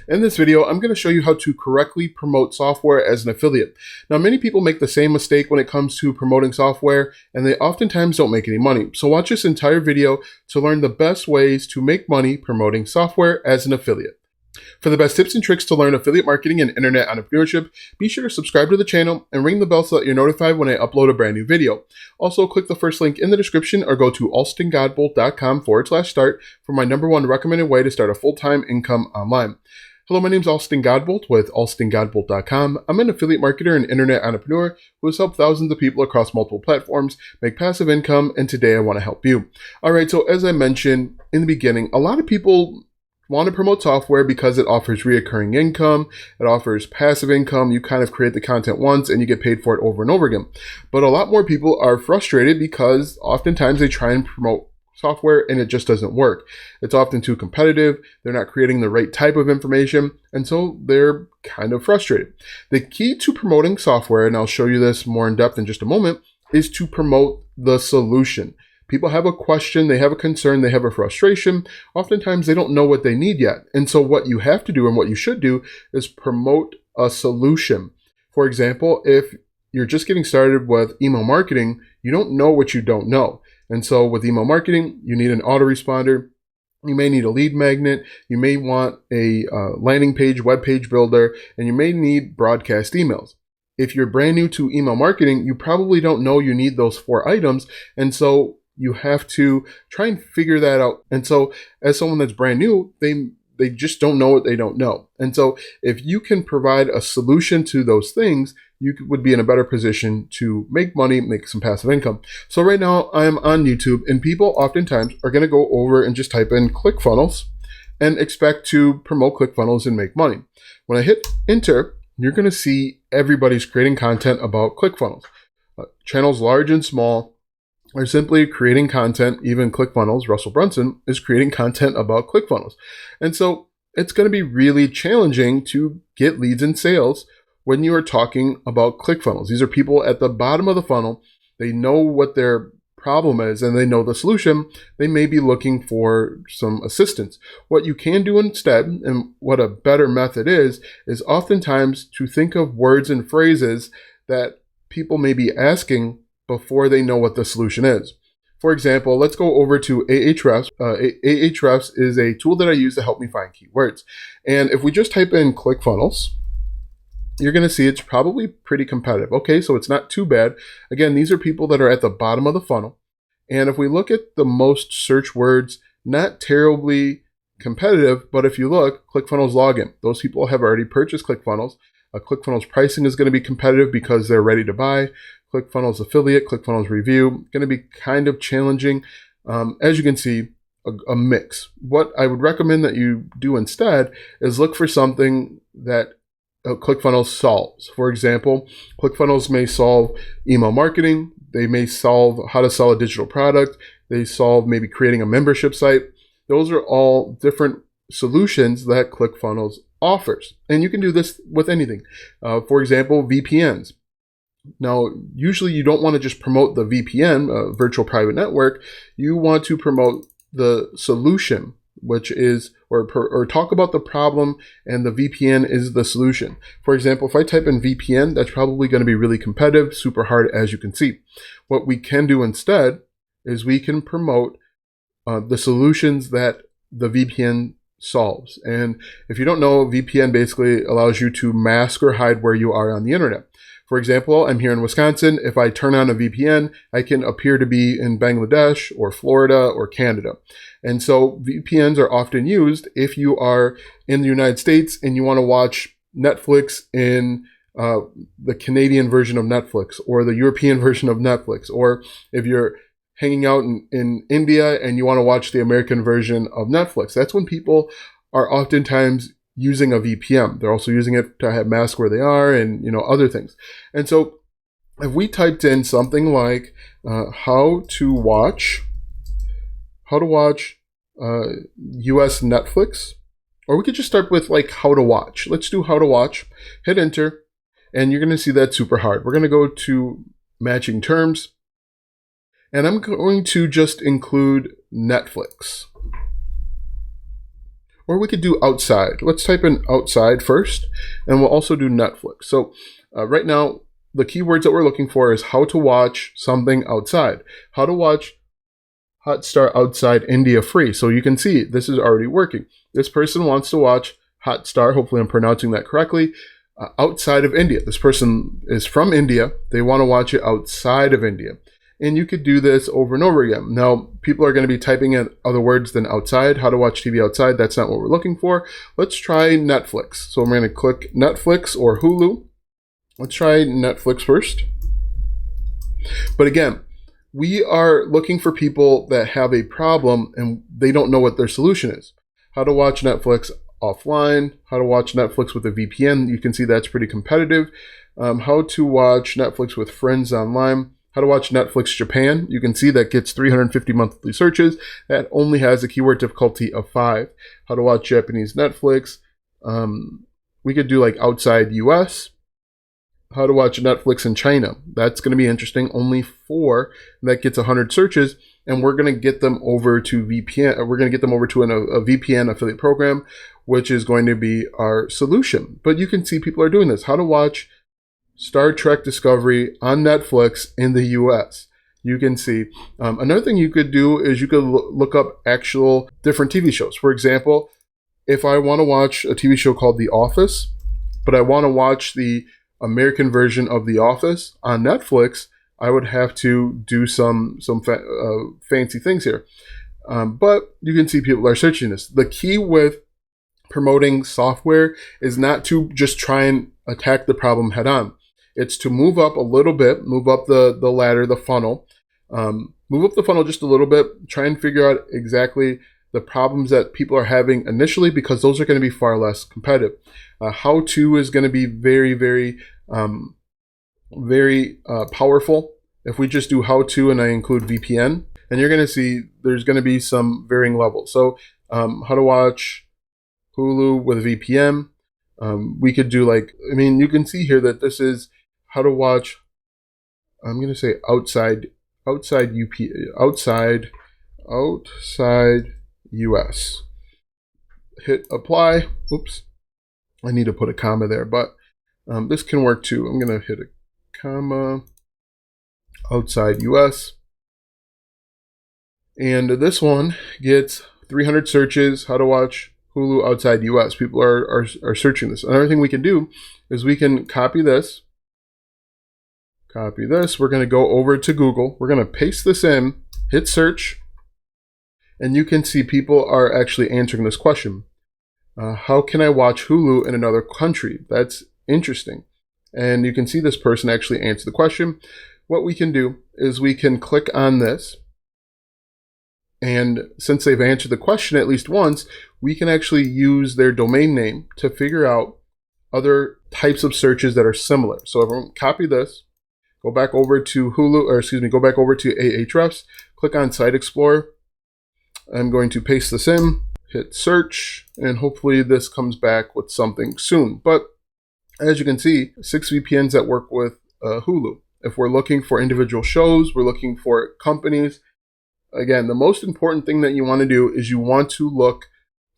In this video, I'm going to show you how to correctly promote software as an affiliate. Now, many people make the same mistake when it comes to promoting software, and they oftentimes don't make any money. So watch this entire video to learn the best ways to make money promoting software as an affiliate. For the best tips and tricks to learn affiliate marketing and internet entrepreneurship, be sure to subscribe to the channel and ring the bell so that you're notified when I upload a brand new video. Also, click the first link in the description or go to alstongodbolt.com/start for my #1 recommended way to start a full-time income online. Hello, my name is Alston Godbolt with alstongodbolt.com. I'm an affiliate marketer and internet entrepreneur who has helped thousands of people across multiple platforms make passive income, and today I want to help you. All right, so as I mentioned in the beginning, a lot of people want to promote software because it offers reoccurring income, it offers passive income. You kind of create the content once and you get paid for it over and over again. But a lot more people are frustrated because oftentimes they try and promote software and it just doesn't work. It's often too competitive, they're not creating the right type of information, and so they're kind of frustrated. The key to promoting software, and I'll show you this more in depth in just a moment, is to promote the solution. People have a question, they have a concern, they have a frustration. Oftentimes they don't know what they need yet. And so what you have to do and what you should do is promote a solution. For example, if you're just getting started with email marketing, you don't know what you don't know. And so with email marketing, you need an autoresponder. You may need a lead magnet. You may want a landing page, web page builder, and you may need broadcast emails. If you're brand new to email marketing, you probably don't know you need those 4 items. And so you have to try and figure that out. And so as someone that's brand new, they just don't know what they don't know. And so if you can provide a solution to those things, you would be in a better position to make money, make some passive income. So right now I'm on YouTube, and people oftentimes are going to go over and just type in ClickFunnels and expect to promote ClickFunnels and make money. When I hit enter, you're going to see everybody's creating content about ClickFunnels. Channels large and small are simply creating content. Even ClickFunnels, Russell Brunson, is creating content about ClickFunnels. And so it's going to be really challenging to get leads and sales when you are talking about ClickFunnels. These are people at the bottom of the funnel. They know what their problem is and they know the solution. They may be looking for some assistance. What you can do instead, and what a better method is oftentimes to think of words and phrases that people may be asking before they know what the solution is. For example, let's go over to Ahrefs. Ahrefs is a tool that I use to help me find keywords. And if we just type in ClickFunnels, you're going to see it's probably pretty competitive. Okay, so it's not too bad. Again, these are people that are at the bottom of the funnel. And if we look at the most search words, not terribly competitive, but if you look, ClickFunnels login, those people have already purchased ClickFunnels. ClickFunnels pricing is going to be competitive because they're ready to buy. ClickFunnels affiliate, ClickFunnels review, going to be kind of challenging. As you can see, a mix. What I would recommend that you do instead is look for something that ClickFunnels solves. For example, ClickFunnels may solve email marketing. They may solve how to sell a digital product. They solve maybe creating a membership site. Those are all different solutions that ClickFunnels offers. And you can do this with anything. For example, VPNs. Now, usually you don't want to just promote the VPN, virtual private network. You want to promote the solution, which is, or talk about the problem, and the VPN is the solution. For example, if I type in VPN, that's probably going to be really competitive, super hard, as you can see. What we can do instead is we can promote the solutions that the VPN solves. And if you don't know, VPN basically allows you to mask or hide where you are on the internet. For example, I'm here in Wisconsin. If I turn on a VPN, I can appear to be in Bangladesh or Florida or Canada. And so VPNs are often used if you are in the United States and you want to watch Netflix in the Canadian version of Netflix or the European version of Netflix, or if you're hanging out in India and you want to watch the American version of Netflix. That's when people are oftentimes using a VPN. They're also using it to have mask where they are and other things. And so if we typed in something like how to watch US Netflix, or we could just start with like how to watch. Let's do how to watch, hit enter, and you're going to see that super hard. We're going to go to matching terms, and I'm going to just include Netflix. Or we could do outside. Let's type in outside first, and we'll also do Netflix. So right now, the keywords that we're looking for is how to watch something outside. How to watch Hotstar outside India free. So you can see this is already working. This person wants to watch Hotstar, hopefully I'm pronouncing that correctly, outside of India. This person is from India. They want to watch it outside of India. And you could do this over and over again. Now, people are going to be typing in other words than outside, how to watch TV outside. That's not what we're looking for. Let's try Netflix. So I'm going to click Netflix or Hulu. Let's try Netflix first. But again, we are looking for people that have a problem and they don't know what their solution is. How to watch Netflix offline, how to watch Netflix with a VPN. You can see that's pretty competitive. How to watch Netflix with friends online. How to watch Netflix Japan. You can see that gets 350 monthly searches. That only has a keyword difficulty of 5. How to watch Japanese Netflix. We could do like outside US. How to watch Netflix in China. That's going to be interesting. Only 4. That gets 100 searches. And we're going to get them over to VPN. We're going to get them over to a VPN affiliate program, which is going to be our solution. But you can see people are doing this. How to watch Star Trek Discovery on Netflix in the US. You can see. Another thing you could do is you could look up actual different TV shows. For example, if I want to watch a TV show called The Office, but I want to watch the American version of The Office on Netflix, I would have to do some fancy things here. But you can see people are searching this. The key with promoting software is not to just try and attack the problem head on. It's to move up a little bit, move up the ladder, the funnel, move up the funnel just a little bit, try and figure out exactly the problems that people are having initially, because those are going to be far less competitive. How to is going to be very, very, very powerful. If we just do how to and I include VPN, and you're going to see there's going to be some varying levels. So how to watch Hulu with a VPN. We could do you can see here that this is how to watch, I'm going to say outside US. Hit apply. Oops. I need to put a comma there, but this can work too. I'm going to hit a comma, outside US. And this one gets 300 searches, how to watch Hulu outside US. People are searching this. Another thing we can do is we can copy this. We're going to go over to Google. We're going to paste this in, hit search, and you can see people are actually answering this question. How can I watch Hulu in another country? That's interesting. And you can see this person actually answer the question. What we can do is we can click on this. And since they've answered the question at least once, we can actually use their domain name to figure out other types of searches that are similar. So if I copy this, go back over to go back over to Ahrefs, click on Site Explorer. I'm going to paste this in, hit search, and hopefully this comes back with something soon. But as you can see, 6 VPNs that work with Hulu. If we're looking for individual shows, we're looking for companies. Again, the most important thing that you want to do is you want to look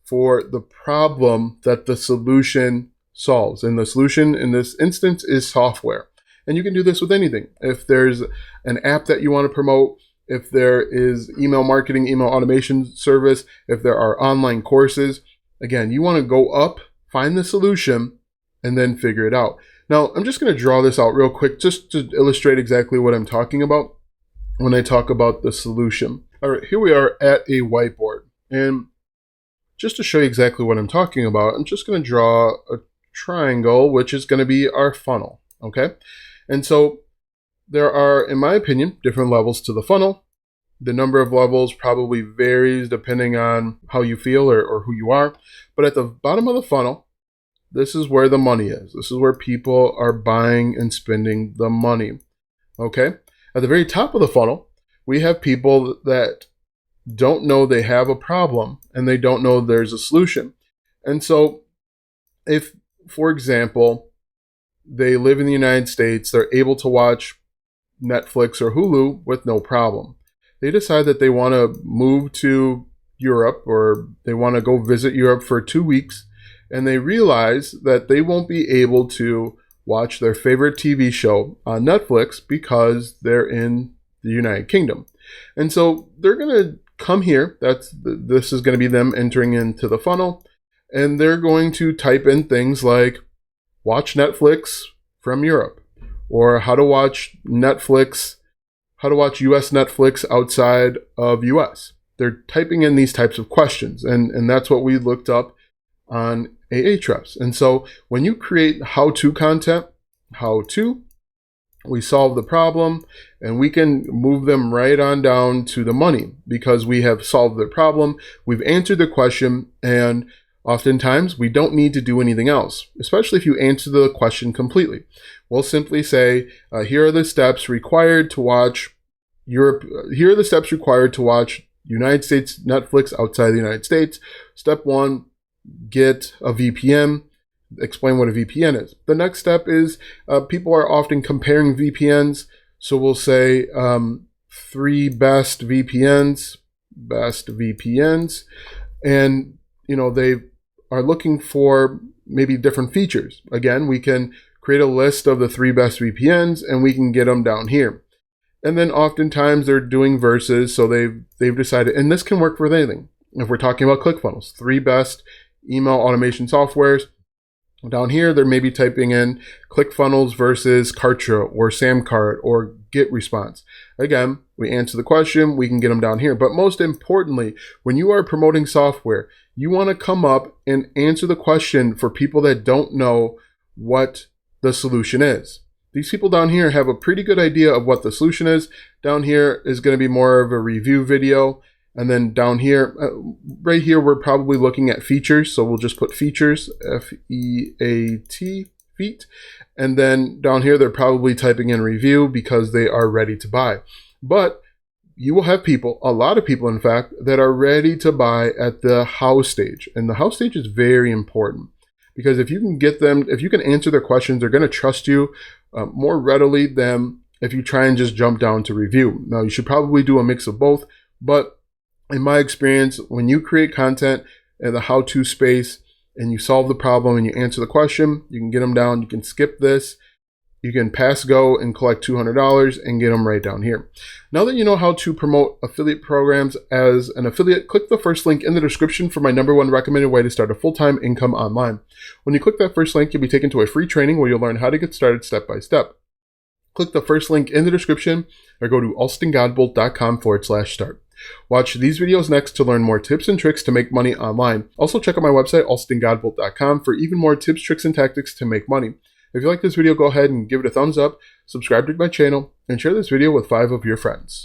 for the problem that the solution solves. And the solution in this instance is software. And you can do this with anything. If there's an app that you want to promote, if there is email marketing, email automation service, if there are online courses, again, you want to go up, find the solution, and then figure it out. Now, I'm just going to draw this out real quick just to illustrate exactly what I'm talking about when I talk about the solution. All right, here we are at a whiteboard. And just to show you exactly what I'm talking about, I'm just going to draw a triangle, which is going to be our funnel, okay? And so there are, in my opinion, different levels to the funnel. The number of levels probably varies depending on how you feel or who you are. But at the bottom of the funnel, this is where the money is. This is where people are buying and spending the money, okay? At the very top of the funnel, we have people that don't know they have a problem and they don't know there's a solution. And so if, for example, they live in the United States, they're able to watch Netflix or Hulu with no problem. They decide that they want to move to Europe, or they want to go visit Europe for 2 weeks, and they realize that they won't be able to watch their favorite TV show on Netflix because they're in the United Kingdom. And so they're going to come here. This is going to be them entering into the funnel, and they're going to type in things like watch Netflix from Europe, or how to watch US Netflix outside of US. They're typing in these types of questions, and that's what we looked up on Ahrefs. And so when you create how-to content, we solve the problem, and we can move them right on down to the money because we have solved their problem, we've answered the question, and oftentimes we don't need to do anything else, especially if you answer the question completely. We'll simply say, here are the steps required to watch Europe. Here are the steps required to watch United States Netflix outside the United States. Step 1, get a VPN. Explain what a VPN is. The next step is people are often comparing VPNs. So we'll say 3 best VPNs. And, they are looking for maybe different features. Again, we can create a list of the 3 best VPNs, and we can get them down here. And then oftentimes they're doing verses, so they've decided, and this can work for anything. If we're talking about ClickFunnels, 3 best email automation softwares. Down here, they're maybe typing in ClickFunnels versus Kartra or Samcart or GetResponse. Again, we answer the question, we can get them down here. But most importantly, when you are promoting software, you want to come up and answer the question for people that don't know what the solution is. These people down here have a pretty good idea of what the solution is. Down here is going to be more of a review video. And then down here, right here, we're probably looking at features. So we'll just put features, F-E-A-T, feet. And then down here, they're probably typing in review because they are ready to buy. But you will have people, a lot of people, in fact, that are ready to buy at the how stage. And the how stage is very important because if you can get them, if you can answer their questions, they're going to trust you more readily than if you try and just jump down to review. Now, you should probably do a mix of both, but in my experience, when you create content in the how-to space and you solve the problem and you answer the question, you can get them down. You can skip this. You can pass go and collect $200 and get them right down here. Now that you know how to promote affiliate programs as an affiliate, click the first link in the description for my #1 recommended way to start a full-time income online. When you click that first link, you'll be taken to a free training where you'll learn how to get started step by step. Click the first link in the description or go to alstongodbolt.com/start. Watch these videos next to learn more tips and tricks to make money online. Also check out my website, alstongodbolt.com, for even more tips, tricks, and tactics to make money. If you like this video, go ahead and give it a thumbs up, subscribe to my channel, and share this video with 5 of your friends.